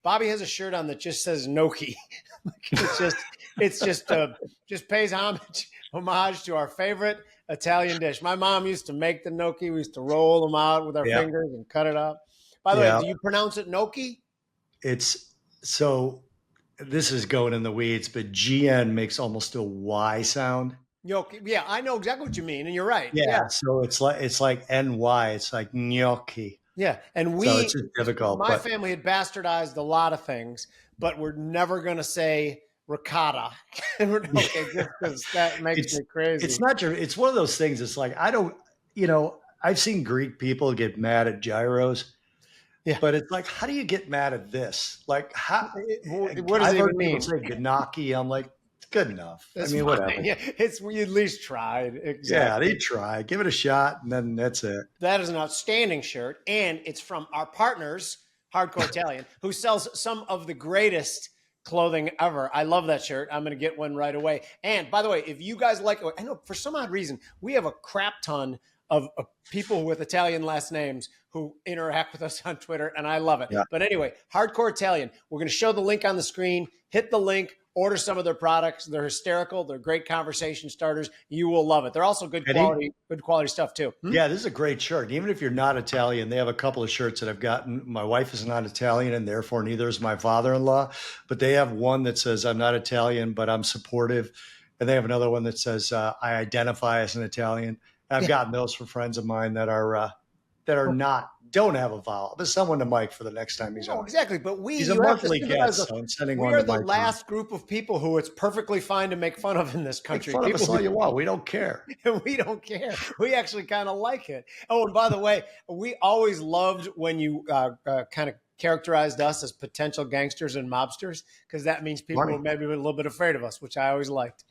Bobby has a shirt on that just says gnocchi. It's just pays homage to our favorite Italian dish. My mom used to make the gnocchi. We used to roll them out with our Yeah. fingers and cut it up. By the way, Yeah. do you pronounce it gnocchi? It's so this is going in the weeds, but GN makes almost a Y sound. Gnocchi. Yeah, I know exactly what you mean, and you're right. Yeah. Yeah, So it's like NY. It's like gnocchi. yeah. And So it's just difficult. my But family had bastardized a lot of things, but we're never going to say ricotta. Okay, just because that makes me crazy. it's not your it's one of those things. It's like I don't, I've seen Greek people get mad at gyros. Yeah. But it's like, how do you get mad at this? Like, how? What does I've it heard even people mean? say gnocchi. I'm like, it's good enough. That's I mean, fine. whatever. Yeah, we at least tried. Exactly. Yeah, they try. Give it a shot, and then that's it. That is an outstanding shirt, and it's from our partners, Hardcore Italian, who sells some of the greatest clothing ever. I love that shirt. I'm going to get one right away. And by the way, if you guys like, I know for some odd reason, we have a crap ton of people with Italian last names who interact with us on Twitter, and I love it. Yeah. But anyway, Hardcore Italian, we're going to show the link on the screen. Hit the link, order some of their products. They're hysterical. They're great conversation starters. You will love it. They're also good quality stuff too. Yeah, this is a great shirt. Even if you're not Italian, they have a couple of shirts that I've gotten. My wife is not Italian, and therefore neither is my father-in-law. But they have one that says, I'm not Italian, but I'm supportive. And they have another one that says, I identify as an Italian. And I've gotten those from friends of mine that don't have a vowel. There's someone to Mike for the next time he's on. Exactly, but he's a monthly guest, so I'm sending one to Mike. We are the last group of people who it's perfectly fine to make fun of in this country. Make fun of us all you want. We don't care. We don't care. We actually kind of like it. Oh, and by the way, we always loved when you kind of characterized us as potential gangsters and mobsters, because that means people were maybe a little bit afraid of us, which I always liked.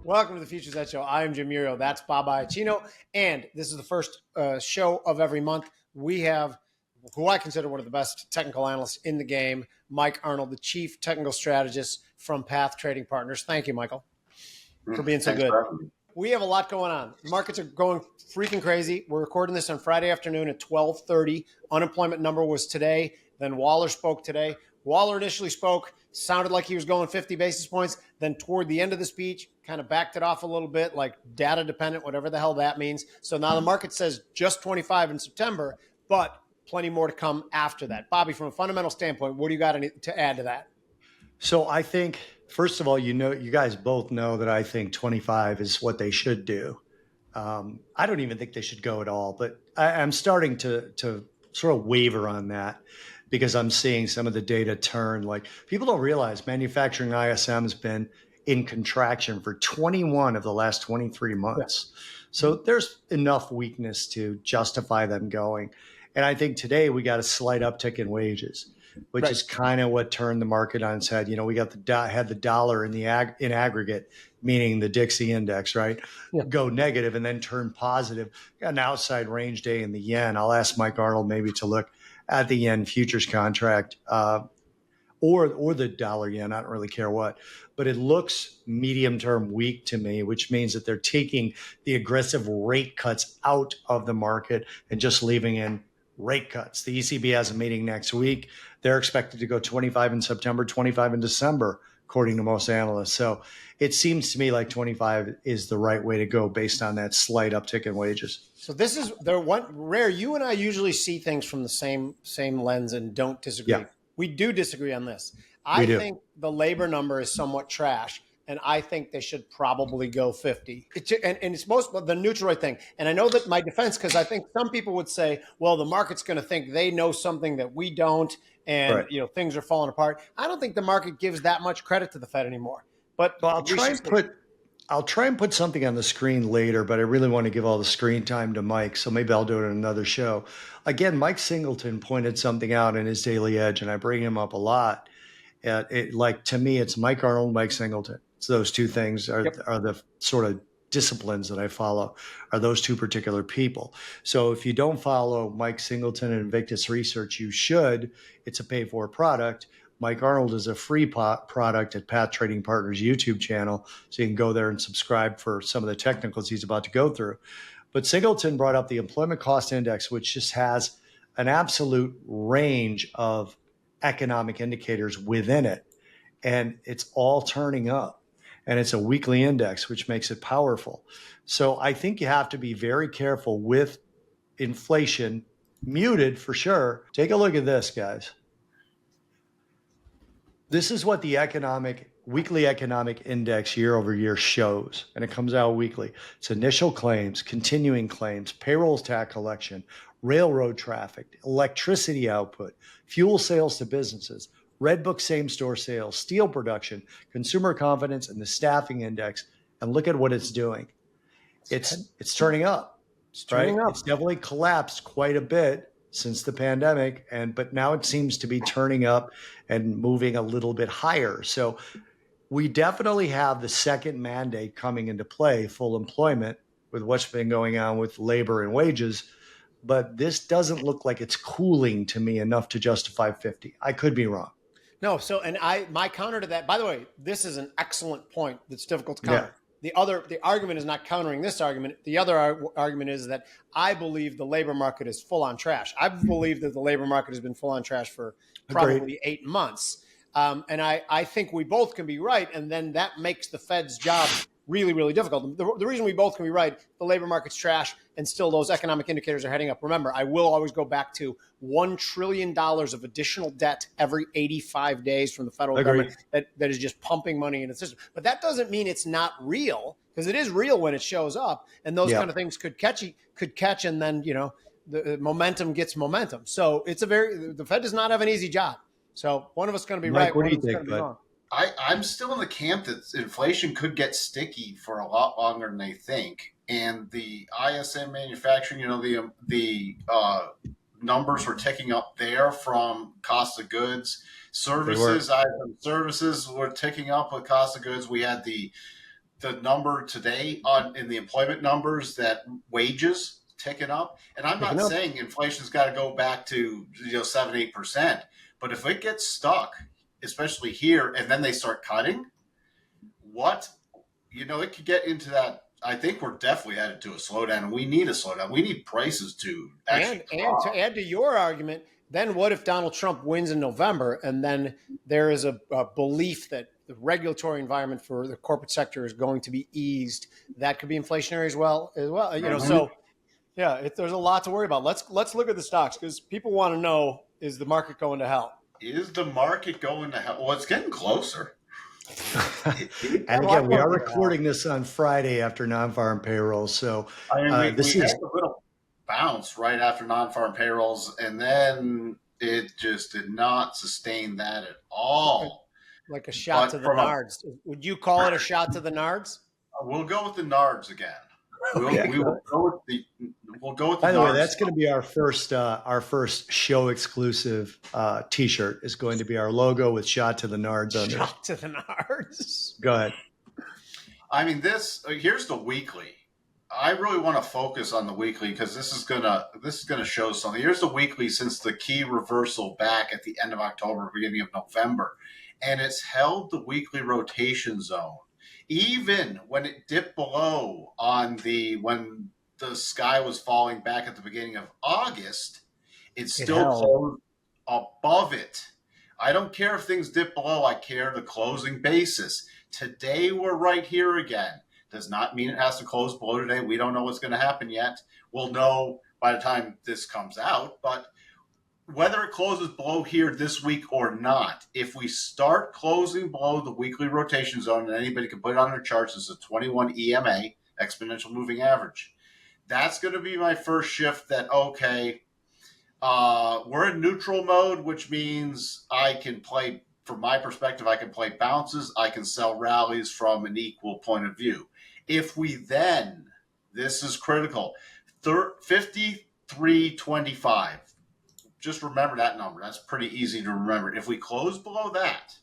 Welcome to the Futures Edge Show. I am Iuorio. That's Bob Iaccino. And this is the first show of every month. We have who I consider one of the best technical analysts in the game, Mike Arnold, the chief technical strategist from Path Trading Partners. Thank you, Michael, for being so good. We have a lot going on. The markets are going freaking crazy. We're recording this on Friday afternoon at 12:30. Unemployment number was today. Then Waller spoke today. Waller initially spoke, sounded like he was going 50 basis points. Then toward the end of the speech, kind of backed it off a little bit, like data dependent, whatever the hell that means. So now the market says just 25 in September, but plenty more to come after that. Bobby, from a fundamental standpoint, what do you got to add to that? So I think, first of all, you guys both know that I think 25 is what they should do. I don't even think they should go at all, but I'm starting to sort of waver on that, because I'm seeing some of the data turn. Like, people don't realize manufacturing ISM has been in contraction for 21 of the last 23 months. Yeah. So there's enough weakness to justify them going. And I think today we got a slight uptick in wages, which is kind of what turned the market on its head. You know, we got had the dollar in aggregate, meaning the Dixie index, right? Yeah. Go negative and then turn positive. Got an outside range day in the yen. I'll ask Mike Arnold maybe to look at the yen futures contract or the dollar yen. I don't really care what, but it looks medium term weak to me, which means that they're taking the aggressive rate cuts out of the market and just leaving in rate cuts. The ECB has a meeting next week. They're expected to go 25 in September, 25 in December, according to most analysts. So it seems to me like 25 is the right way to go based on that slight uptick in wages. So this is the one rare. You and I usually see things from the same lens and don't disagree. Yeah. We do disagree on this. I think the labor number is somewhat trash, and I think they should probably go 50. And it's most the neutral rate thing. And I know that my defense, because I think some people would say, well, the market's going to think they know something that we don't, and things are falling apart. I don't think the market gives that much credit to the Fed anymore. But I'll try and put something on the screen later, but I really want to give all the screen time to Mike, so maybe I'll do it in another show. Again, Mike Singleton pointed something out in his Daily Edge, and I bring him up a lot. To me, it's Mike Arnold, Mike Singleton. So those two things are the sort of disciplines that I follow are those two particular people. So if you don't follow Mike Singleton and Invictus Research, you should. It's a pay for product. Mike Arnold is a free product at Path Trading Partners YouTube channel. So you can go there and subscribe for some of the technicals he's about to go through. But Singleton brought up the employment cost index, which just has an absolute range of economic indicators within it. And it's all turning up. And it's a weekly index, which makes it powerful. So I think you have to be very careful with inflation, muted for sure. Take a look at this, guys. This is what the weekly economic index year over year shows, and it comes out weekly. It's initial claims, continuing claims, payroll tax collection, railroad traffic, electricity output, fuel sales to businesses, Redbook same-store sales, steel production, consumer confidence, and the staffing index. And look at what it's doing. It's turning up. It's turning up. It's definitely collapsed quite a bit since the pandemic, but now it seems to be turning up and moving a little bit higher. So we definitely have the second mandate coming into play, full employment, with what's been going on with labor and wages. But this doesn't look like it's cooling to me enough to justify 50. I could be wrong. No, so my counter to that, by the way, this is an excellent point that's difficult to counter. Yeah. The argument is not countering this argument. The other argument is that I believe the labor market is full on trash. I believe that the labor market has been full on trash for probably 8 months. And I think we both can be right. And then that makes the Fed's job really, really difficult. The reason we both can be right, the labor market's trash and still those economic indicators are heading up. Remember, I will always go back to $1 trillion of additional debt every 85 days from the federal government that is just pumping money in the system. But that doesn't mean it's not real, because it is real when it shows up, and those kind of things could catch, and then, the momentum gets momentum. So the Fed does not have an easy job. So one of us is going to be Mike, right. What do you think, bud? I'm still in the camp that inflation could get sticky for a lot longer than they think. And the ISM manufacturing, the numbers were ticking up there from cost of goods. Services were ticking up with cost of goods. We had the number today in the employment numbers that wages ticking up. And I'm not saying inflation's got to go back to 7-8%, but if it gets stuck, especially here, and then they start cutting, it could get into that. I think we're definitely headed to a slowdown, and we need a slowdown. We need prices to actually and to add to your argument, then what if Donald Trump wins in November, and then there is a belief that the regulatory environment for the corporate sector is going to be eased? That could be inflationary as well. So yeah, there's a lot to worry about. Let's look at the stocks, because people want to know, is the market going to hell? Is the market going to hell? Well, it's getting closer. And again, we are recording this on Friday after non-farm payrolls. So we had a little bounce right after non-farm payrolls, and then it just did not sustain that at all. Like a shot to the nards. Would you call it a shot to the nards? We'll go with the nards again. We'll go with the By the way, nards. that's going to be our first show exclusive T-shirt. Is going to be our logo with "Shot to the Nards" under. Shot to the nards. Go ahead. I mean, here's the weekly. I really want to focus on the weekly, because this is gonna show something. Here's the weekly since the key reversal back at the end of October, beginning of November, and it's held the weekly rotation zone. Even when it dipped below when the sky was falling back at the beginning of August, it still closed above it. I don't care if things dip below. I care the closing basis. Today we're right here again. Does not mean it has to close below today. We don't know what's going to happen yet. We'll know by the time this comes out. But whether it closes below here this week or not, if we start closing below the weekly rotation zone, and anybody can put it on their charts, it's a 21 EMA, exponential moving average. That's going to be my first shift that, we're in neutral mode, which means I can play, from my perspective, I can play bounces. I can sell rallies from an equal point of view. If we then, this is critical, 53.25. Just remember that number. That's pretty easy to remember. If we close below that,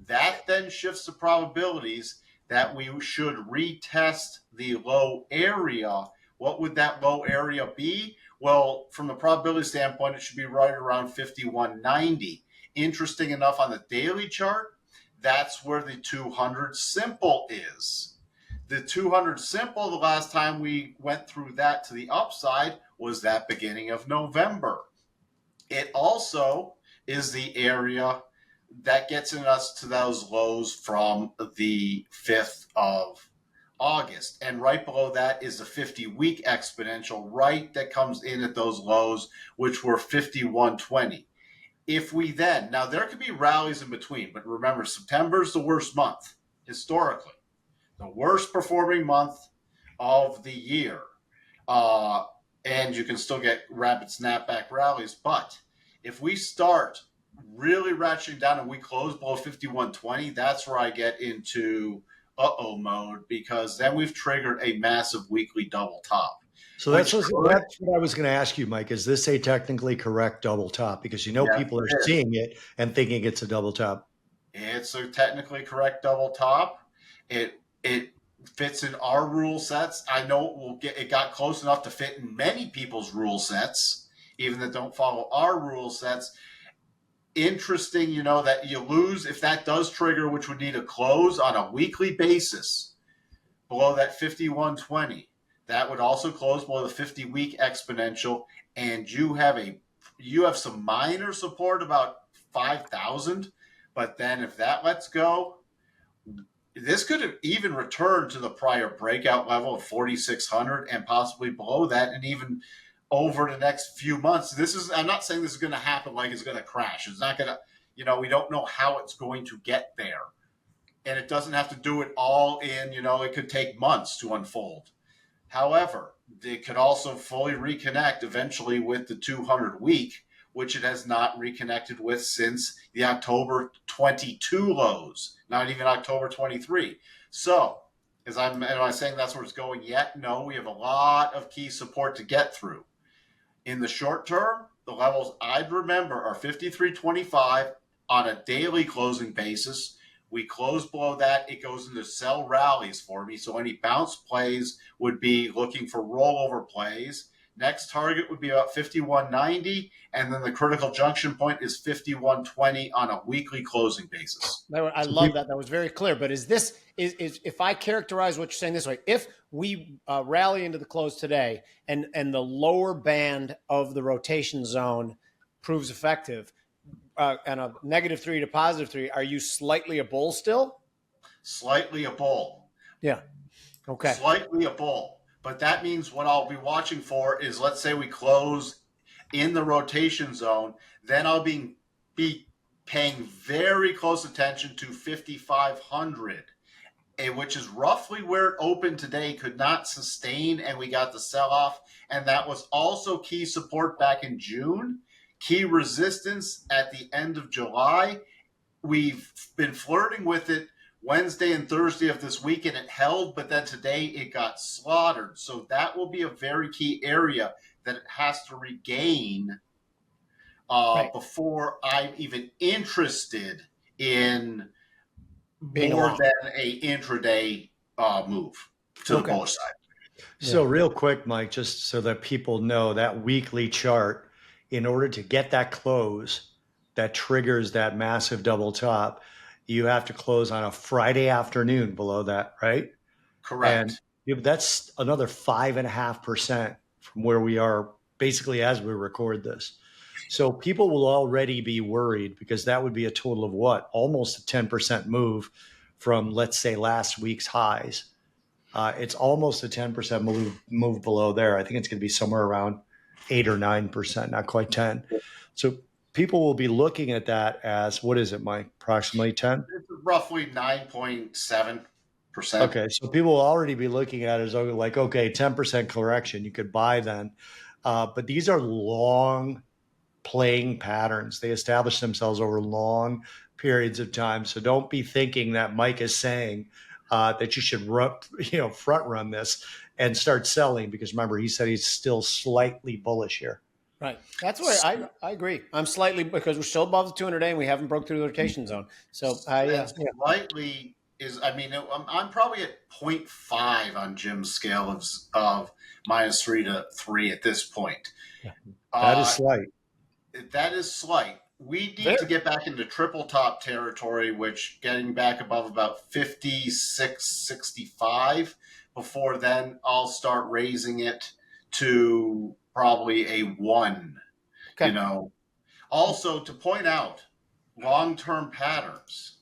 that then shifts the probabilities that we should retest the low area. What would that low area be? Well, from the probability standpoint, it should be right around 5190. Interesting enough, on the daily chart, that's where the 200 simple is. The 200 simple, the last time we went through that to the upside was that beginning of November. It also is the area that gets in us to those lows from the 5th of August. And right below that is the 50-week exponential, right, that comes in at those lows, which were 5120. If we then, now there could be rallies in between, but remember, September is the worst month historically, the worst performing month of the year. And you can still get rapid snapback rallies. But if we start really ratcheting down and we close below 5120, that's where I get into uh-oh mode, because then we've triggered a massive weekly double top. So that's what I was going to ask you, Mike. Is this a technically correct double top? Because people are seeing it and thinking it's a double top. It's a technically correct double top. It fits in our rule sets. I know it got close enough to fit in many people's rule sets, even that don't follow our rule sets. Interesting, that you lose if that does trigger, which would need a close on a weekly basis below that 5120. That would also close below the 50-week exponential, and you have some minor support about 5,000. But then if that lets go, this could have even returned to the prior breakout level of 4,600 and possibly below that, and even over the next few months. I'm not saying this is going to happen like it's going to crash. It's not going to, we don't know how it's going to get there. And it doesn't have to do it all in, it could take months to unfold. However, it could also fully reconnect eventually with the 200 week, which it has not reconnected with since the October 22 lows, not even October 23. So, am I saying that's where it's going yet? No, we have a lot of key support to get through. In the short term, the levels I'd remember are 53.25 on a daily closing basis. We close below that, it goes into sell rallies for me. So any bounce plays would be looking for rollover plays. Next target would be about 51.90, and then the critical junction point is 51.20 on a weekly closing basis. I love that. That was very clear. But is if I characterize what you're saying this way, if we rally into the close today and the lower band of the rotation zone proves effective, and a -3 to +3, are you slightly a bull still? Slightly a bull. Yeah. Okay. Slightly a bull. But that means what I'll be watching for is, let's say we close in the rotation zone, then I'll be paying very close attention to 5,500, which is roughly where it opened today, could not sustain, and we got the sell-off. And that was also key support back in June. Key resistance at the end of July. We've been flirting with it Wednesday and Thursday of this week, and it held, but then today it got slaughtered. So that will be a very key area that it has to regain before I'm even interested in more than a intraday move to the bullish side. So real quick, Mike, just so that people know, that weekly chart, in order to get that close that triggers that massive double top, you have to close on a Friday afternoon below that, right? Correct. And that's another 5.5% from where we are basically as we record this. So people will already be worried, because that would be a total of what? Almost a 10% move from, let's say, last week's highs. It's almost a 10% move below there. I think it's going to be somewhere around 8 or 9%, not quite 10. So people will be looking at that as, what is it, Mike? Approximately 10? It's roughly 9.7%. Okay, so people will already be looking at it as like, okay, 10% correction, you could buy then. But these are long playing patterns. They establish themselves over long periods of time. So don't be thinking that Mike is saying that you should front run this and start selling, because remember, he said he's still slightly bullish here. Right. That's where I agree. I'm slightly, because we're still above the 200-day and we haven't broke through the rotation zone. So slightly is, I mean, I'm probably at 0.5 on Jim's scale of -3 to 3 at this point. That is Uh, slight. that is slight. We need to Very. get back into triple top territory, which getting back above about 56, 65. Before then, I'll start raising it to probably a 1, Okay. Also, to point out long-term patterns,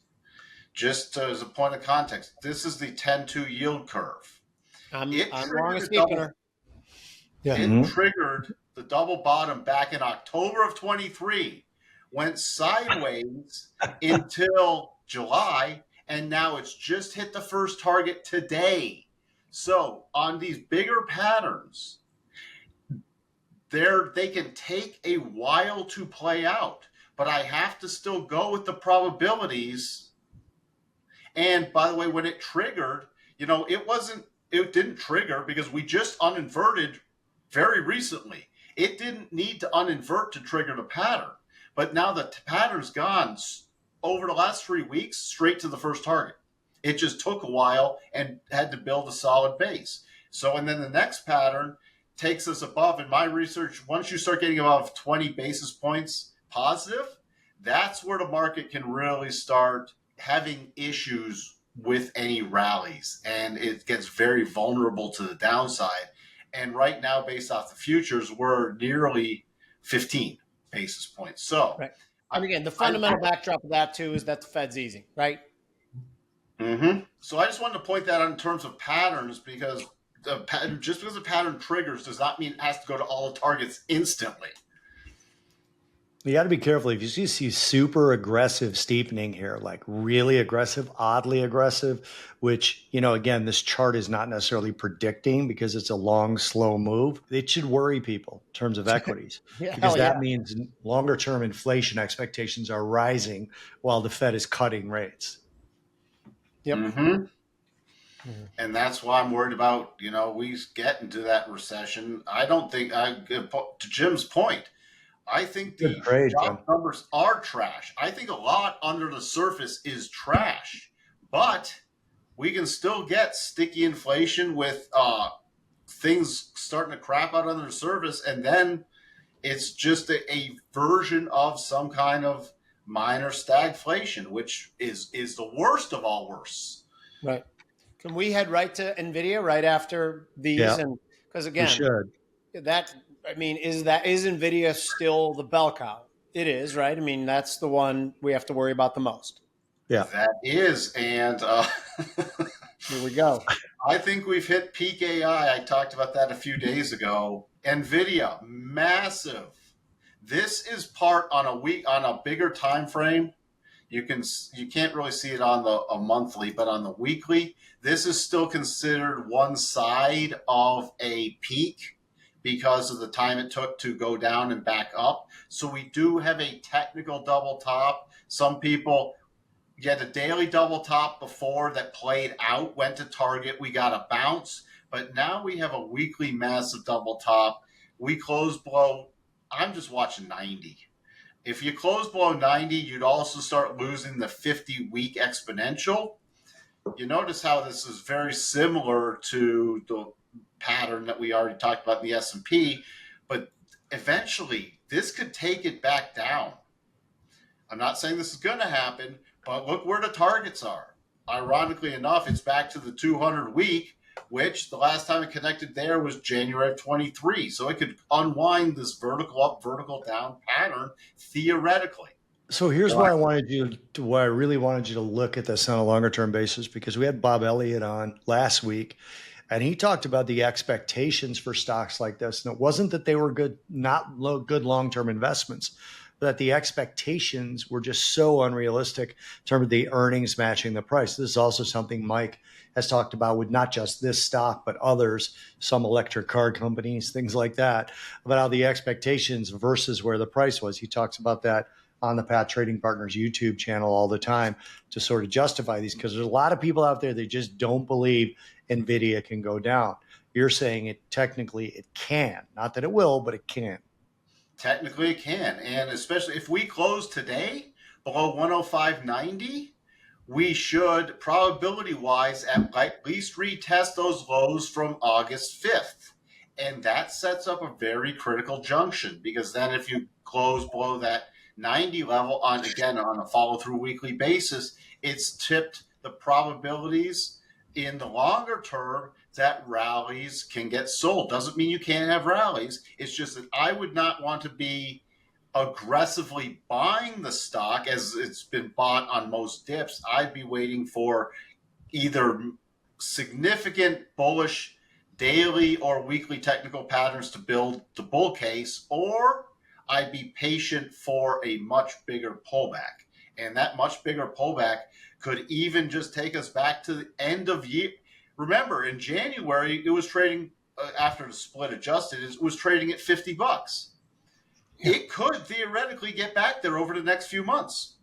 just as a point of context, this is the 10-2 yield curve. I'm It long triggered as a double. deepener. Yeah. It triggered the double bottom back in October of 23, went sideways until July, and now it's just hit the first target today. So on these bigger patterns, they can take a while to play out, but I have to still go with the probabilities. And by the way, when it triggered, it didn't trigger because we just uninverted very recently. It didn't need to uninvert to trigger the pattern, but now the pattern's gone over the last 3 weeks straight to the first target. It just took a while and had to build a solid base. So, and then the next pattern takes us above. In my research, once you start getting above 20 basis points positive, that's where the market can really start having issues with any rallies, and it gets very vulnerable to the downside. And right now, based off the futures, we're nearly 15 basis points. So, Right. And again, the fundamental backdrop of that too is that the Fed's easing, right? So I just wanted to point that out in terms of patterns, because just because a pattern triggers does not mean it has to go to all the targets instantly. You got to be careful. If you see super aggressive steepening here, like really aggressive, oddly aggressive, which, again, this chart is not necessarily predicting because it's a long, slow move. It should worry people in terms of equities because that means longer term inflation expectations are rising while the Fed is cutting rates. Yep. And that's why I'm worried about, we get into that recession. I don't think, to Jim's point, I think the job numbers are trash. I think a lot under the surface is trash, but we can still get sticky inflation with things starting to crap out under the surface, and then it's just a version of some kind of minor stagflation, which is the worst of all worsts. Right. Can we head right to Nvidia right after these? Yeah, and because again, we should. Is Nvidia still the bell cow? It is, right? I mean, that's the one we have to worry about the most. Yeah, that is. And here we go. I think we've hit peak AI. I talked about that a few days ago. Nvidia, massive. This is part on a bigger time frame. You can't really see it on a monthly, but on the weekly, this is still considered one side of a peak because of the time it took to go down and back up. So we do have a technical double top. Some people get a daily double top before that played out, went to target. We got a bounce, but now we have a weekly massive double top. We close below. I'm just watching 90. If you close below 90, you'd also start losing the 50-week exponential. You notice how this is very similar to the pattern that we already talked about in the S&P, but eventually this could take it back down. I'm not saying this is going to happen, but look where the targets are. Ironically enough, it's back to the 200-week, which the last time it connected there was January of 23. So it could unwind this vertical up, vertical down pattern theoretically. So here's why I really wanted you to look at this on a longer term basis, because we had Bob Elliott on last week, and he talked about the expectations for stocks like this. And it wasn't that they were good long term investments, but that the expectations were just so unrealistic in terms of the earnings matching the price. This is also something Mike has talked about with not just this stock, but others, some electric car companies, things like that, about how the expectations versus where the price was. He talks about that on the Pat Trading Partners YouTube channel all the time to sort of justify these, because there's a lot of people out there that just don't believe Nvidia can go down. You're saying it can, not that it will, but it can. Technically it can. And especially if we close today below 105.90, we should, probability-wise, at least retest those lows from August 5th. And that sets up a very critical junction, because then if you close below that 90 level on a follow-through weekly basis, it's tipped the probabilities in the longer term that rallies can get sold. Doesn't mean you can't have rallies. It's just that I would not want to be aggressively buying the stock as it's been bought on most dips. I'd be waiting for either significant bullish daily or weekly technical patterns to build the bull case, or I'd be patient for a much bigger pullback. And that much bigger pullback could even just take us back to the end of year. Remember, in January, it was trading, after the split adjusted, it was trading at $50. Yeah. It could theoretically get back there over the next few months.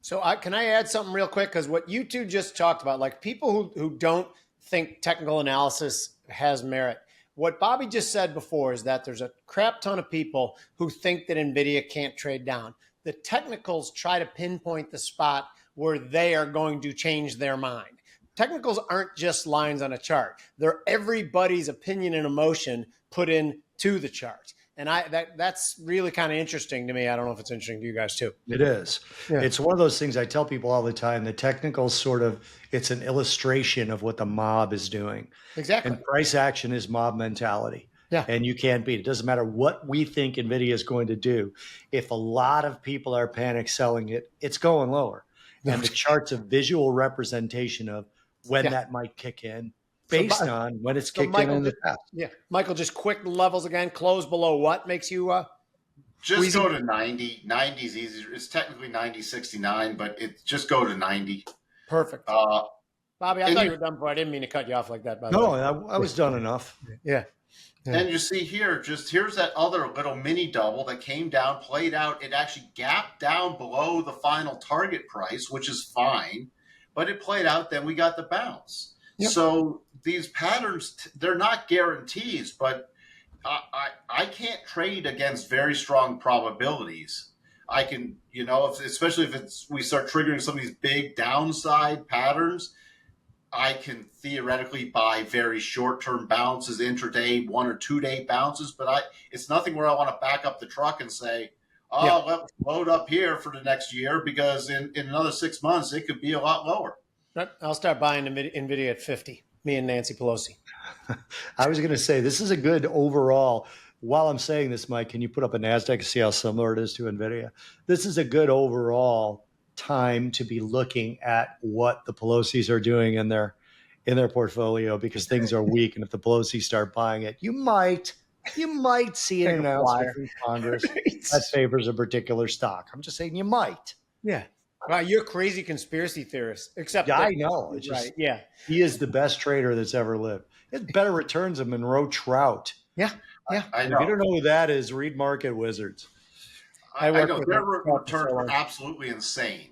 So can I add something real quick? Because what you two just talked about, like people who don't think technical analysis has merit. What Bobby just said before is that there's a crap ton of people who think that Nvidia can't trade down. The technicals try to pinpoint the spot where they are going to change their mind. Technicals aren't just lines on a chart. They're everybody's opinion and emotion put into the chart. And that's really kind of interesting to me. I don't know if it's interesting to you guys too. It is. Yeah. It's one of those things I tell people all the time. The technicals it's an illustration of what the mob is doing. Exactly. And price action is mob mentality. Yeah. And you can't beat it. It doesn't matter what we think Nvidia is going to do. If a lot of people are panic selling it, it's going lower. And the chart's a visual representation of when that might kick in, based on when it's kicked in the past. Yeah. Michael, just quick levels again. Close below what makes you just go to 90. 90 is easier. It's technically 90.69, but just go to 90. Perfect. Bobby, I thought you were done before. I didn't mean to cut you off like that. By the way. I was done enough. Yeah. And you see here, here's that other little mini double that came down, played out. It actually gapped down below the final target price, which is fine, but it played out. Then we got the bounce. Yep. So these patterns, they're not guarantees, but I can't trade against very strong probabilities. I can, especially if we start triggering some of these big downside patterns, I can theoretically buy very short-term bounces, intraday, 1 or 2 day bounces, but it's nothing where I want to back up the truck and say, let's load up here for the next year, because in another 6 months, it could be a lot lower. I'll start buying Nvidia at 50, me and Nancy Pelosi. I was going to say, this is a good overall. While I'm saying this, Mike, can you put up a NASDAQ and see how similar it is to Nvidia? This is a good overall time to be looking at what the Pelosi's are doing in their portfolio, because things are weak, and if the Pelosi start buying it, you might see an announcement from Congress that favors a particular stock. I'm just saying you might. Yeah. Wow, you're a crazy conspiracy theorist. Except I know. It's just, he is the best trader that's ever lived. He has better returns than Monroe Trout. Yeah. I know. If you don't know who that is, read Market Wizards. I know their returns are absolutely insane.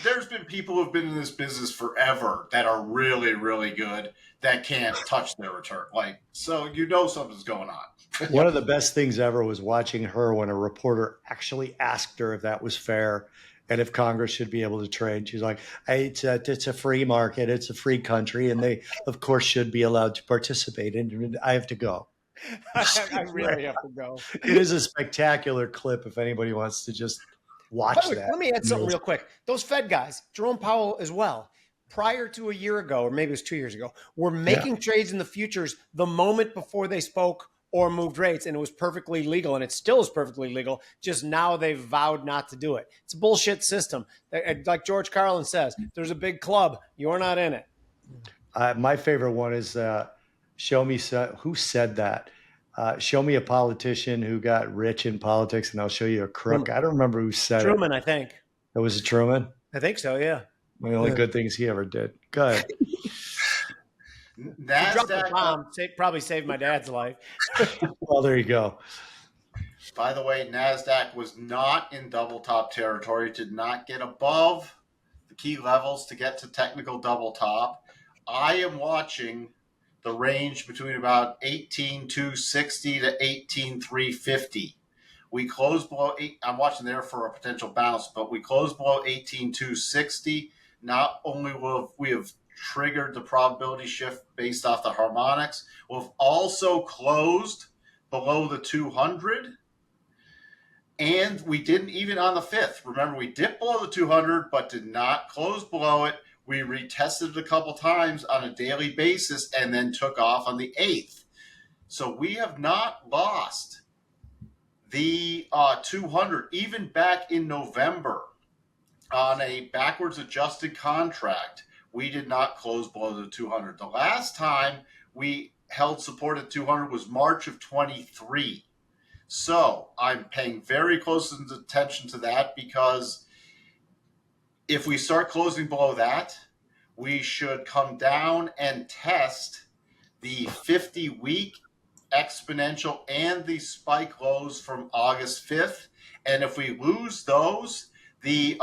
There's been people who've been in this business forever that are really, really good that can't touch their return. So something's going on. One of the best things ever was watching her when a reporter actually asked her if that was fair and if Congress should be able to trade. She's like, hey, it's a free market. It's a free country. And they, of course, should be allowed to participate. And I have to go. I really have to go. It is a spectacular clip if anybody wants to just watch that. Let me add something real quick. Those Fed guys, Jerome Powell as well, prior to a year ago, or maybe it was 2 years ago, were making trades in the futures the moment before they spoke or moved rates, and it was perfectly legal, and it still is perfectly legal, just now they've vowed not to do it. It's a bullshit system. Like George Carlin says, there's a big club. You're not in it. My favorite one is show me who said that. Show me a politician who got rich in politics, and I'll show you a crook. I don't remember who said Truman, it. I think. It was it Truman? I think so, yeah. One of the only good things he ever did. Go ahead. NASDAQ dropped the bomb. Probably saved my dad's life. Well, there you go. By the way, NASDAQ was not in double top territory, did not get above the key levels to get to technical double top. I am watching the range between about 18,260 to 18,350. We closed below 8. I'm watching there for a potential bounce, but we closed below 18,260. not only will we have triggered the probability shift based off the harmonics, we've also closed below the 200. And we didn't even on the 5th. Remember, we dipped below the 200, but did not close below it. We retested it a couple times on a daily basis and then took off on the 8th. So we have not lost the 200, even back in November on a backwards adjusted contract. We did not close below the 200. The last time we held support at 200 was March of 23. So I'm paying very close attention to that, because if we start closing below that, we should come down and test the 50-week exponential and the spike lows from August 5th. And if we lose those, the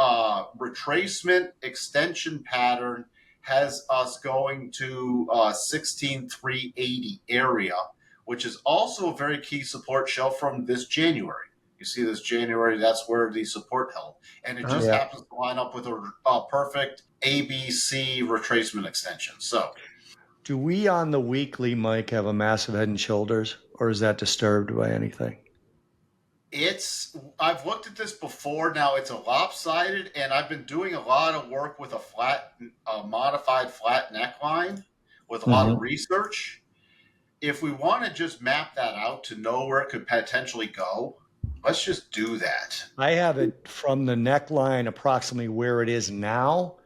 retracement extension pattern has us going to 16,380 area, which is also a very key support show from this January. You see this January, that's where the support held. And it just happens to line up with a perfect ABC retracement extension. So do we on the weekly, Mike, have a massive head and shoulders, or is that disturbed by anything? I've looked at this before. Now it's a lopsided, and I've been doing a lot of work with a modified flat neckline with a lot of research. If we want to just map that out to know where it could potentially go, let's just do that. I have it from the neckline approximately where it is now,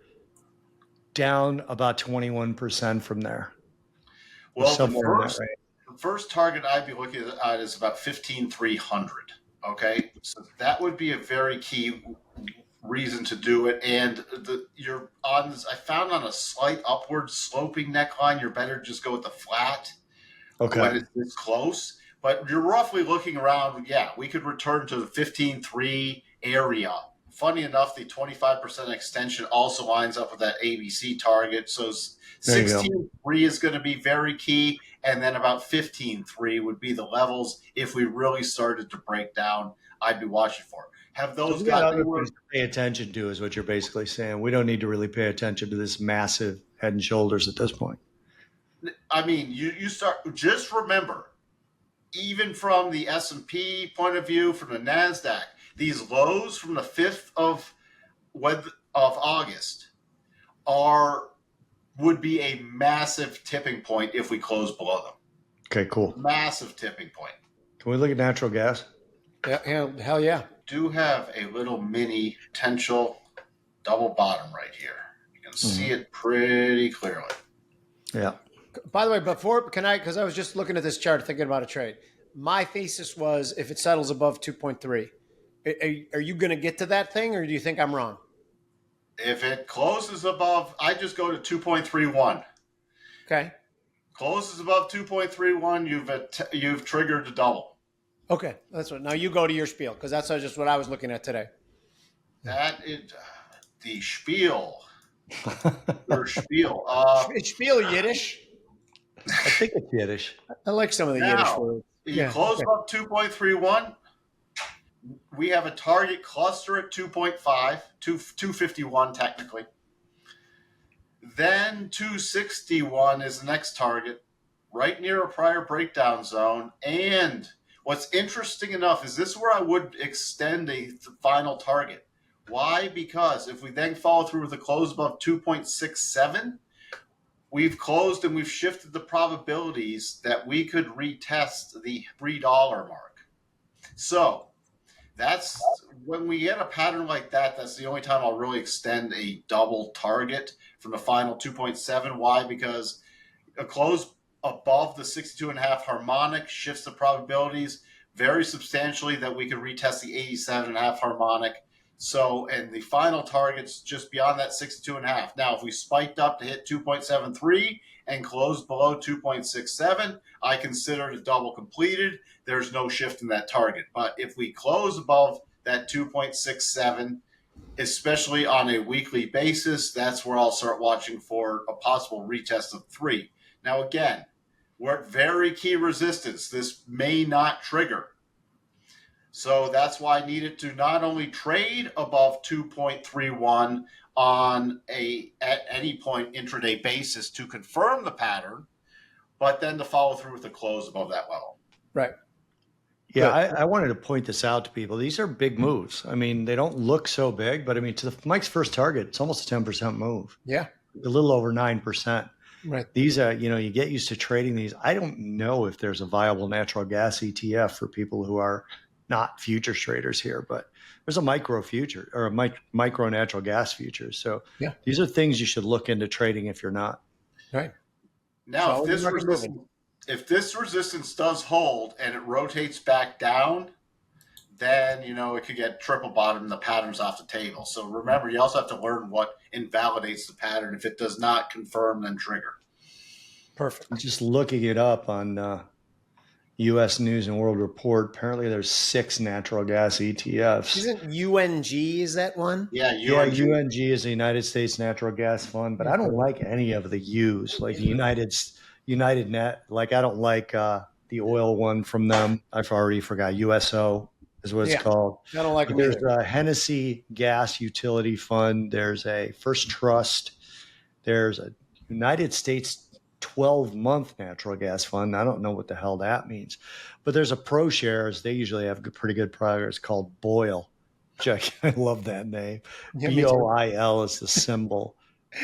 down about 21% from there. Well, the first target I'd be looking at is about 15,300. Okay, so that would be a very key reason to do it. And you're on this. I found on a slight upward sloping neckline, you're better to just go with the flat. Okay. When it's this close, but you're roughly looking around. Yeah, we could return to the 15.3 area. Funny enough, the 25% extension also lines up with that ABC target. So 16.3 is going to be very key, and then about 15.3 would be the levels if we really started to break down. I'd be watching for. Have those got other things to pay attention to? Is what you're basically saying. We don't need to really pay attention to this massive head and shoulders at this point. I mean, you start, just remember, even from the S&P point of view, from the NASDAQ, these lows from the 5th of August would be a massive tipping point if we close below them. Okay, cool. Massive tipping point. Can we look at natural gas? Yeah, hell yeah. Do have a little mini potential double bottom right here. You can see it pretty clearly. Yeah. By the way, because I was just looking at this chart thinking about a trade. My thesis was if it settles above 2.3, are you going to get to that thing, or do you think I'm wrong? If it closes above, I just go to 2.31. Okay. Closes above 2.31, you've triggered a double. Okay, that's what. Now you go to your spiel, because that's just what I was looking at today. That is the spiel. Or spiel. It's spiel Yiddish. I think it's Yiddish. I like some of the Yiddish words. You close up 2.31. We have a target cluster at 2.5, 251 technically. Then 261 is the next target, right near a prior breakdown zone. And what's interesting enough is this is where I would extend a final target. Why? Because if we then follow through with a close above 2.67, we've closed and we've shifted the probabilities that we could retest the $3 mark. So that's when we get a pattern like that, that's the only time I'll really extend a double target from the final 2.7. Why? Because a close above the 62.5 harmonic shifts the probabilities very substantially that we could retest the 87.5 harmonic. So, and the final target's just beyond that 62.5. Now, if we spiked up to hit 2.73 and closed below 2.67, I consider it a double completed. There's no shift in that target. But if we close above that 2.67, especially on a weekly basis, that's where I'll start watching for a possible retest of 3. Now, again, we're at very key resistance. This may not trigger. So that's why I needed to not only trade above 2.31 at any point intraday basis to confirm the pattern, but then to follow through with the close above that level. Right. Yeah, I wanted to point this out to people. These are big moves. I mean, they don't look so big, but I mean, Mike's first target, it's almost a 10% move. Yeah. A little over 9%. Right. These are, you get used to trading these. I don't know if there's a viable natural gas ETF for people who are not futures traders here, but there's a micro future or a micro natural gas futures. So yeah, these are things you should look into trading if you're not. Right. Now, so if this resistance does hold and it rotates back down, then, it could get triple bottom, the pattern's off the table. So remember, you also have to learn what invalidates the pattern. If it does not confirm, then trigger. Perfect. I'm just looking it up on U.S. News and World Report. Apparently there's 6 natural gas ETFs. Isn't UNG, is that one? Yeah, UNG. Yeah, UNG is the United States Natural Gas Fund, but I don't like any of the U's, like the United Net. Like I don't like the oil one from them. I've already forgot. USO is what it's called. I don't like them There's either. a Hennessy Gas Utility Fund. There's a First Trust. There's a United States 12-month natural gas fund. I don't know what the hell that means. But there's a ProShares. They usually have pretty good progress called BOIL. I love that name. Yeah, BOIL is the symbol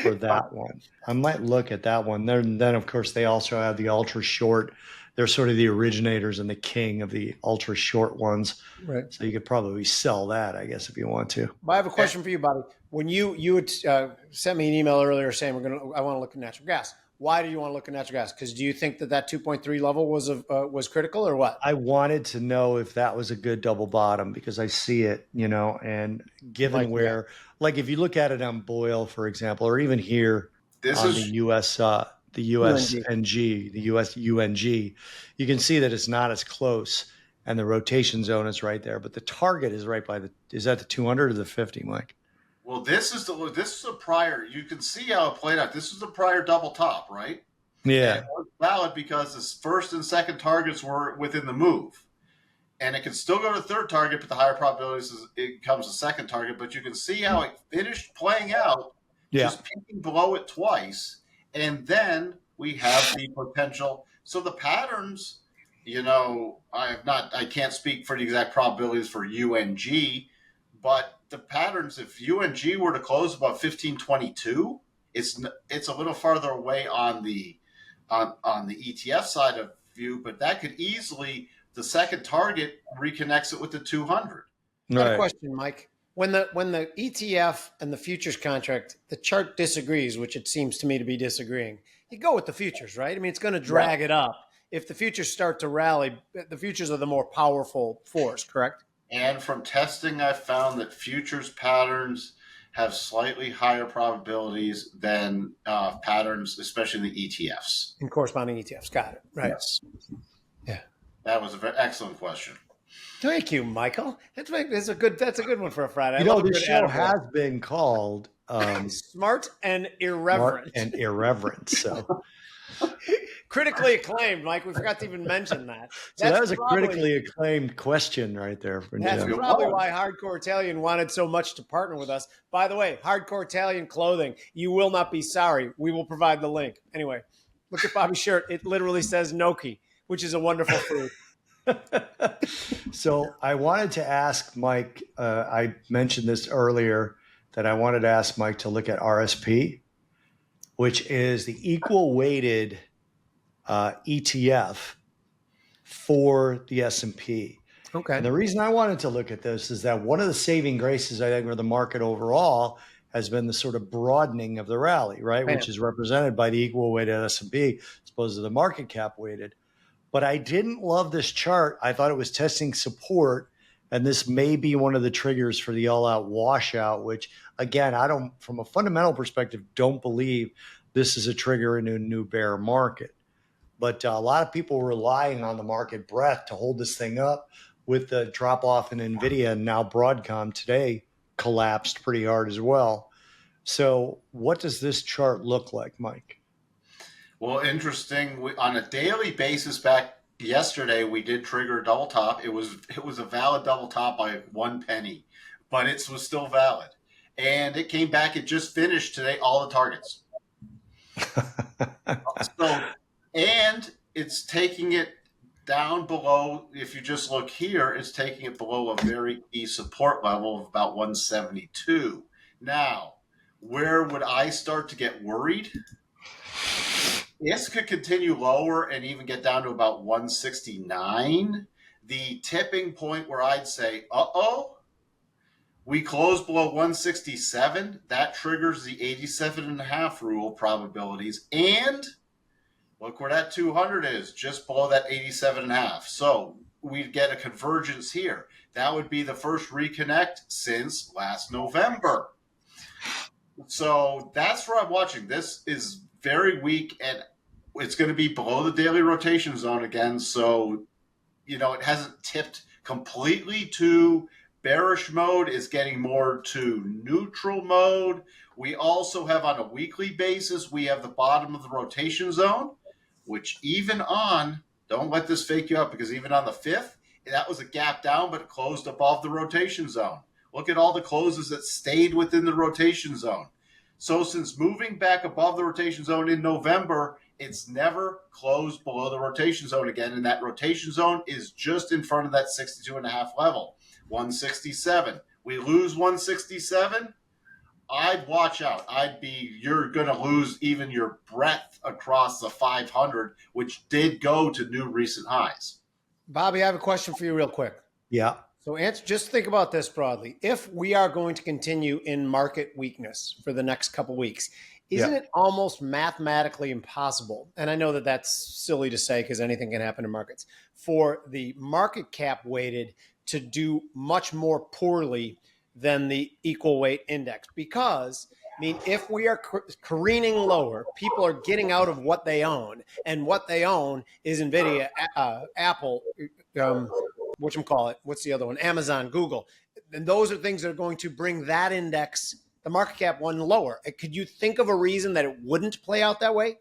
for that one. I might look at that one. Then, of course, they also have the ultra short. They're sort of the originators and the king of the ultra short ones. Right. So you could probably sell that, I guess, if you want to. But I have a question for you, Bobby. When you had sent me an email earlier saying I want to look at natural gas. Why do you want to look at natural gas? Because do you think that 2.3 level was critical or what? I wanted to know if that was a good double bottom because I see it, and given like if you look at it on BOIL, for example, or even here the US UNG, the US UNG, you can see that it's not as close and the rotation zone is right there, but the target is right by is that the 200 or the 50, Mike? Well, this is a prior. You can see how it played out. This is the prior double top, right? Yeah. And it was valid because the first and second targets were within the move. And it can still go to the third target, but the higher probabilities it becomes a second target. But you can see how it finished playing out, just peaking below it twice. And then we have the potential. So the patterns, I can't speak for the exact probabilities for UNG, but the patterns, if UNG were to close above 1522, it's a little farther away on the ETF side of view, but that could easily, the second target reconnects it with the 200. Right. Got a question, Mike. When the ETF and the futures contract, the chart disagrees, which it seems to me to be disagreeing, you go with the futures, right? I mean, it's going to drag it up. If the futures start to rally, the futures are the more powerful force, correct? And from testing, I've found that futures patterns have slightly higher probabilities than patterns, especially in the ETFs. In corresponding ETFs. Got it. Right. Yes. Yeah. That was a very excellent question. Thank you, Michael. That's a good one for a Friday. This show has been called Smart and Irreverent. So critically acclaimed, Mike. We forgot to even mention that. So that was a critically acclaimed question right there. That's probably why Hardcore Italian wanted so much to partner with us. By the way, Hardcore Italian clothing. You will not be sorry. We will provide the link. Anyway, look at Bobby's shirt. It literally says gnocchi, which is a wonderful food. So I wanted to ask Mike, I mentioned this earlier, that I wanted to ask Mike to look at RSP, which is the equal-weighted ETF for the S&P. Okay. And the reason I wanted to look at this is that one of the saving graces, I think, for the market overall has been the sort of broadening of the rally, right? Man. Which is represented by the equal-weighted S&P as opposed to the market cap-weighted. But I didn't love this chart. I thought it was testing support, and this may be one of the triggers for the all-out washout, which, again, I don't, from a fundamental perspective, don't believe this is a trigger into a new bear market. But a lot of people relying on the market breadth to hold this thing up with the drop-off in Nvidia, and now Broadcom today collapsed pretty hard as well. So what does this chart look like, Mike? Well, interesting. On a daily basis, back yesterday we did trigger a double top. It was a valid double top by 1 penny, but it was still valid. And it came back. It just finished today all the targets. So, and it's taking it down below. If you just look here, it's taking it below a very key support level of about 172. Now, where would I start to get worried? This could continue lower and even get down to about 169. The tipping point where I'd say, we close below 167. That triggers the 87.5 rule probabilities. And look where that 200 is, just below that 87.5. So we'd get a convergence here. That would be the first reconnect since last November. So that's where I'm watching. This is very weak, and it's going to be below the daily rotation zone again. So, it hasn't tipped completely to bearish mode. It's getting more to neutral mode. We also have, on a weekly basis, we have the bottom of the rotation zone, which don't let this fake you out, because even on the 5th, that was a gap down, but it closed above the rotation zone. Look at all the closes that stayed within the rotation zone. So since moving back above the rotation zone in November, it's never closed below the rotation zone again. And that rotation zone is just in front of that 62.5 level, 167. We lose 167, I'd watch out. You're going to lose even your breadth across the 500, which did go to new recent highs. Bobby, I have a question for you real quick. Yeah. So just think about this broadly. If we are going to continue in market weakness for the next couple weeks, isn't it almost mathematically impossible? And I know that that's silly to say because anything can happen in markets, for the market cap weighted to do much more poorly than the equal weight index. Because, if we are careening lower, people are getting out of what they own. And what they own is Nvidia, Apple, whatchamacallit, what's the other one? Amazon, Google. And those are things that are going to bring that index, the market cap one, lower. Could you think of a reason that it wouldn't play out that way?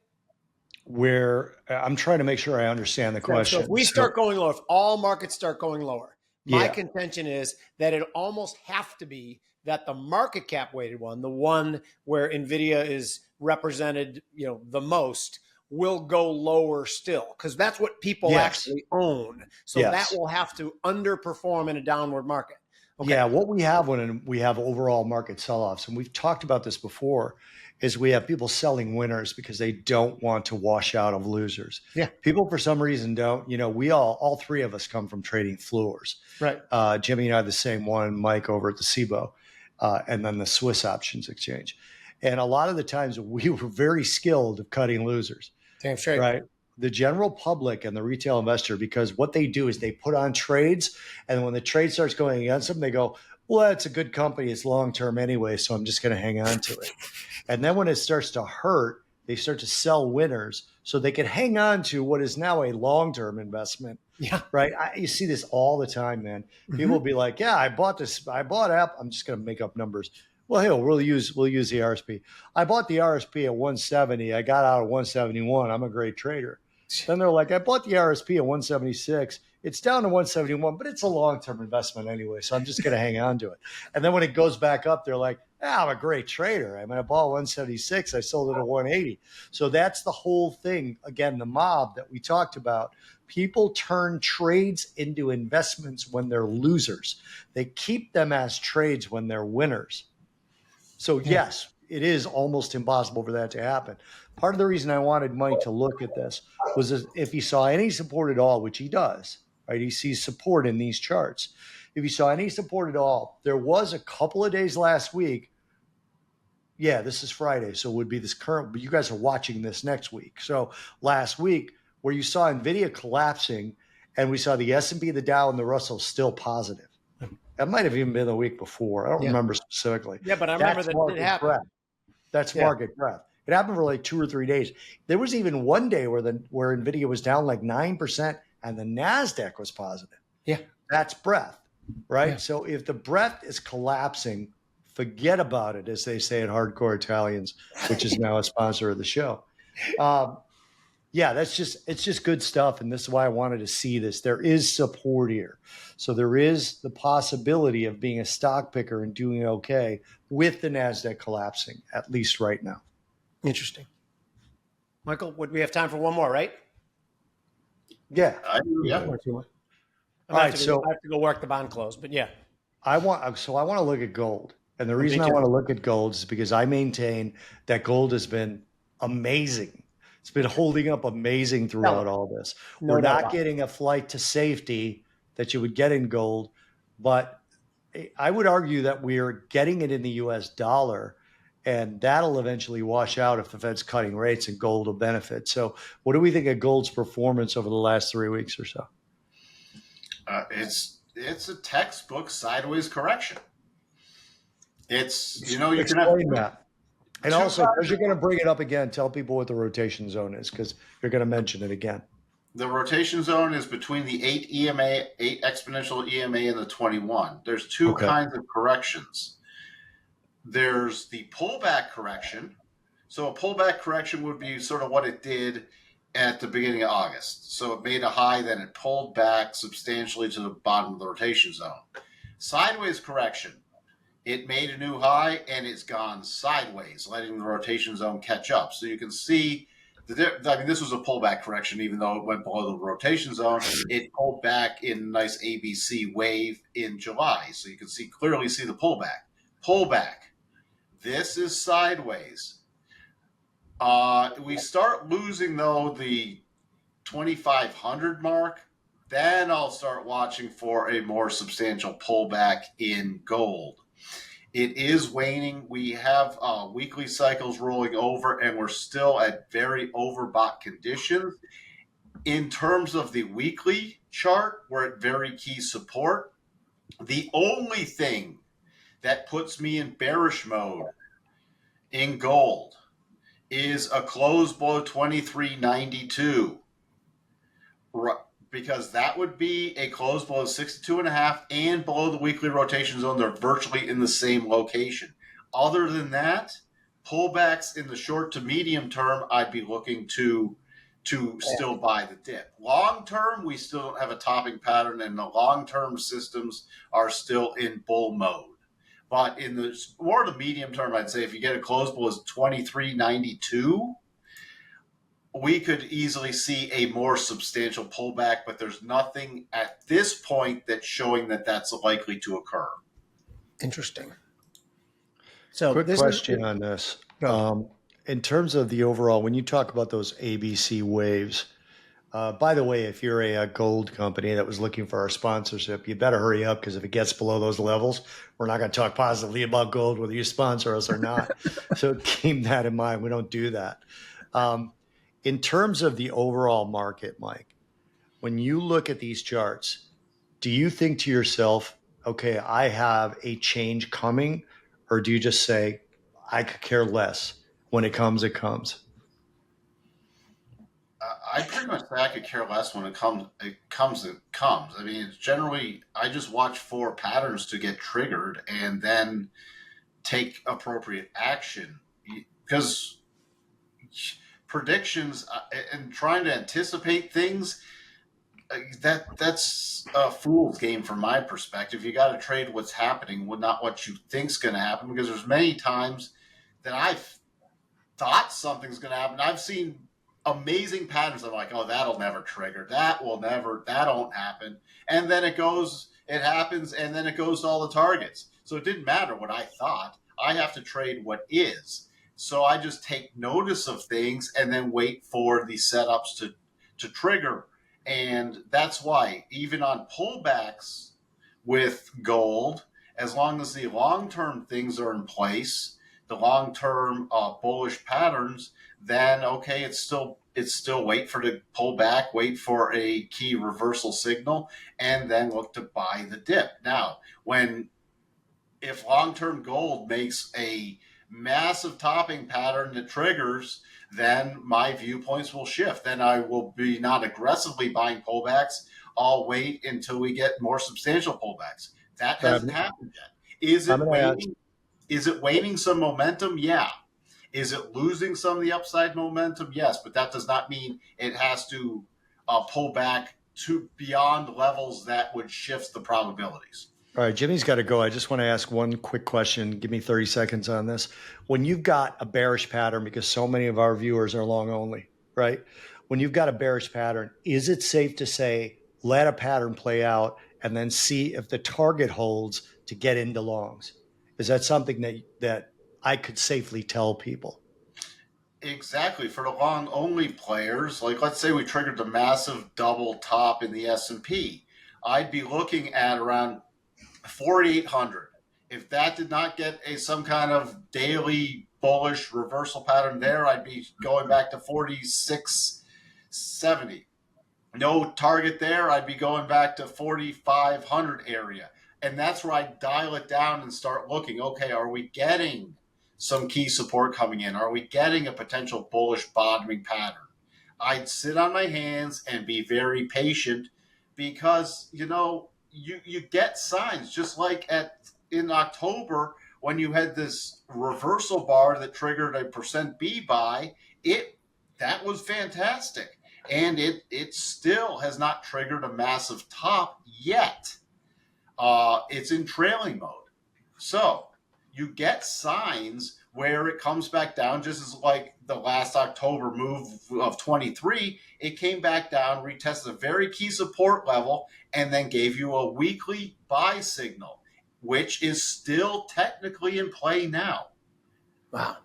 Where I'm trying to make sure I understand the question. So if we start going lower, if all markets start going lower, my contention is that it almost have to be that the market cap weighted one, the one where Nvidia is represented, the most, will go lower still, because that's what people actually own. So that will have to underperform in a downward market. Okay. Yeah, what we have when we have overall market sell-offs, and we've talked about this before, is we have people selling winners because they don't want to wash out of losers. Yeah. People for some reason don't. We all three of us come from trading floors. Right. Jimmy and I the same one, Mike over at the SIBO, and then the Swiss Options Exchange. And a lot of the times we were very skilled at cutting losers. Damn straight. Right. The general public and the retail investor, because what they do is they put on trades, and when the trade starts going against them, they go, well, it's a good company. It's long-term anyway, so I'm just going to hang on to it. And then when it starts to hurt, they start to sell winners so they can hang on to what is now a long-term investment. Yeah. Right. You see this all the time, man. People will be like, yeah, I bought Apple. I'm just going to make up numbers. Well, hell, we'll use the RSP. I bought the RSP at 170. I got out at 171. I'm a great trader. Then they're like, I bought the RSP at 176. It's down to 171, but it's a long-term investment anyway, so I'm just going to hang on to it. And then when it goes back up, they're like, I'm a great trader. I bought 176. I sold it at 180. So that's the whole thing. Again, the mob that we talked about. People turn trades into investments when they're losers. They keep them as trades when they're winners. So yes, it is almost impossible for that to happen. Part of the reason I wanted Mike to look at this was if he saw any support at all, which he does, right? He sees support in these charts. If he saw any support at all, there was a couple of days last week. Yeah, this is Friday, so it would be this current, but you guys are watching this next week. So last week, where you saw Nvidia collapsing, and we saw the S&P, the Dow, and the Russell still positive. That might have even been the week before. I don't remember specifically. Yeah, but I remember that it happened. That's market breadth. It happened for like 2 or 3 days. There was even one day where Nvidia was down like 9% and the NASDAQ was positive. Yeah. That's breadth, right? Yeah. So if the breadth is collapsing, forget about it, as they say at Hardcore Italians, which is now a sponsor of the show. Yeah, it's just good stuff. And this is why I wanted to see this. There is support here. So there is the possibility of being a stock picker and doing okay with the NASDAQ collapsing, at least right now. Interesting. Michael, would we have time for one more, right? Yeah. Yeah. One or two more. All right. So I have to go work the bond close, but yeah. I want to look at gold. And the Me reason I too. want to look at gold is because I maintain that gold has been amazing. It's been holding up amazing throughout all this. No We're doubt not about it. getting a flight to safety that you would get in gold, but I would argue that we're getting it in the US dollar, and that'll eventually wash out if the Fed's cutting rates and gold will benefit. So, what do we think of gold's performance over the last 3 weeks or so? It's a textbook sideways correction. It's, you can have Explain that. And two also, kinds because you're going to bring it up again, tell people what the rotation zone is, because you're going to mention it again. The rotation zone is between the 8 exponential EMA, and the 21. There's two kinds of corrections. There's the pullback correction. So a pullback correction would be sort of what it did at the beginning of August. So it made a high, then it pulled back substantially to the bottom of the rotation zone. Sideways correction. It made a new high and it's gone sideways, letting the rotation zone catch up. So you can see, this was a pullback correction, even though it went below the rotation zone. It pulled back in a nice ABC wave in July. So you can clearly see the pullback. Pullback. This is sideways. We start losing, though, the 2,500 mark. Then I'll start watching for a more substantial pullback in gold. It is waning. We have weekly cycles rolling over, and we're still at very overbought conditions. In terms of the weekly chart, we're at very key support. The only thing that puts me in bearish mode in gold is a close below 23.92, because that would be a close below 62.5 and below the weekly rotation zone. They're virtually in the same location. Other than that, pullbacks in the short to medium term, I'd be looking to still buy the dip. Long term, we still don't have a topping pattern, and the long term systems are still in bull mode. But in the more of the medium term, I'd say if you get a close below 23.92, we could easily see a more substantial pullback, but there's nothing at this point that's showing that that's likely to occur. Interesting. So, quick question on this. In terms of the overall, when you talk about those ABC waves, by the way, if you're a gold company that was looking for our sponsorship, you better hurry up, because if it gets below those levels, we're not going to talk positively about gold, whether you sponsor us or not. So keep that in mind. We don't do that. In terms of the overall market, Mike, when you look at these charts, do you think to yourself, okay, I have a change coming? Or do you just say, I could care less? When it comes, it comes? I pretty much say I could care less. When it comes, it comes. I mean, it's generally, I just watch for patterns to get triggered and then take appropriate action, because predictions and trying to anticipate things, that's a fool's game from my perspective. You got to trade what's happening, not what you think's going to happen, because there's many times that I've thought something's going to happen. I've seen amazing patterns. I'm like, oh, that'll never trigger. That won't happen. And then it happens, and then it goes to all the targets. So it didn't matter what I thought. I have to trade what is. So I just take notice of things and then wait for the setups to trigger. And that's why even on pullbacks with gold, as long as the long-term things are in place, the long-term bullish patterns, then okay, it's still wait for the pullback, wait for a key reversal signal, and then look to buy the dip. Now, if long-term gold makes a massive topping pattern that triggers, then my viewpoints will shift. Then I will be not aggressively buying pullbacks. I'll wait until we get more substantial pullbacks. That hasn't happened yet. Is it waning some momentum? Yeah. Is it losing some of the upside momentum? Yes, but that does not mean it has to pull back to beyond levels that would shift the probabilities. All right, Jimmy's got to go. I just want to ask one quick question. Give me 30 seconds on this. When you've got a bearish pattern, because so many of our viewers are long only, right? When you've got a bearish pattern, is it safe to say, let a pattern play out and then see if the target holds to get into longs? Is that something that I could safely tell people? Exactly. For the long only players, like let's say we triggered the massive double top in the S&P, I'd be looking at around 4,800. If that did not get some kind of daily bullish reversal pattern there, I'd be going back to 4,670. No target there, I'd be going back to 4,500 area. And that's where I dial it down and start looking, okay, are we getting some key support coming in? Are we getting a potential bullish bottoming pattern? I'd sit on my hands and be very patient because, you get signs just like in October when you had this reversal bar that triggered a percent B buy, that was fantastic. And it still has not triggered a massive top yet. It's in trailing mode. So you get signs where it comes back down, just as like the last October move of 23, it came back down, retested a very key support level, and then gave you a weekly buy signal, which is still technically in play now. Wow.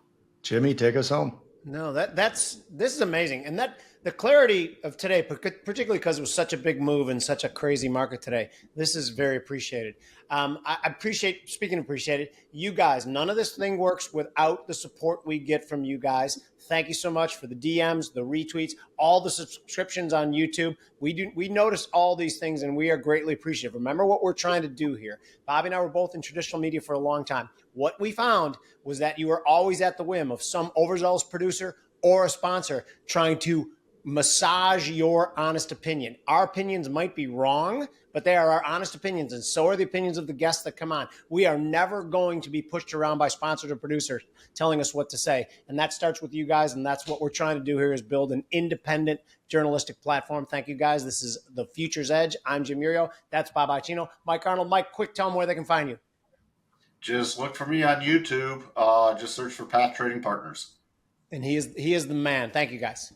Jimmy, take us home. No, this is amazing. And that the clarity of today, particularly because it was such a big move and such a crazy market today, this is very appreciated. I appreciate, speaking of appreciated, you guys, none of this thing works without the support we get from you guys. Thank you so much for the DMs, the retweets, all the subscriptions on YouTube. We notice all these things and we are greatly appreciative. Remember what we're trying to do here. Bobby and I were both in traditional media for a long time. What we found was that you are always at the whim of some overzealous producer or a sponsor trying to massage your honest opinion. Our opinions might be wrong, but they are our honest opinions, and so are the opinions of the guests that come on. We are never going to be pushed around by sponsors or producers telling us what to say, and that starts with you guys, and that's what we're trying to do here is build an independent journalistic platform. Thank you, guys. This is The Future's Edge. I'm Jim Iuorio. That's Bob Iaccino. Mike Arnold. Mike, quick, tell them where they can find you. Just look for me on YouTube. Just search for Path Trading Partners. And he is the man. Thank you, guys.